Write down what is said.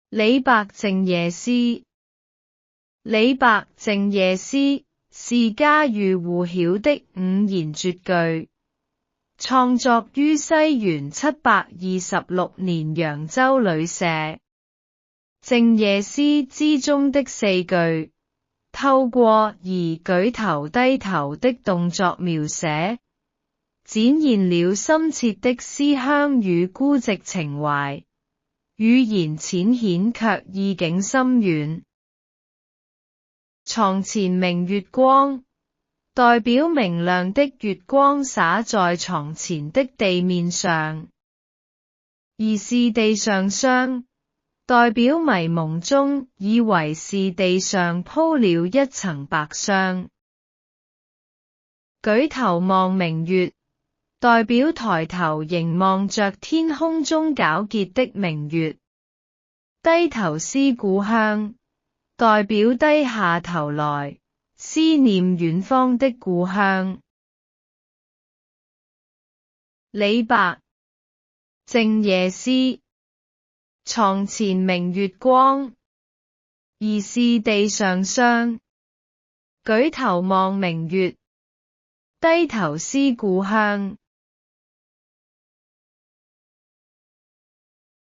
李白靜夜思。李白靜夜思是家喻戶曉的五言絕句，創作於西元726年揚州旅社。靜夜思之中的四句，透過宜舉頭低頭的動作描寫，展現了深切的思鄉與孤寂情懷，語言淺顯卻意境深遠。床前明月光，代表明亮的月光灑在床前的地面上；疑是地上霜，代表迷蒙中以為是地上鋪了一層白霜。舉頭望明月，代表抬頭凝望着天空中皎潔的明月；低頭思故鄉，代表低下頭來思念遠方的故鄉。李白靜夜思。床前明月光，疑是地上霜。舉頭望明月，低頭思故鄉。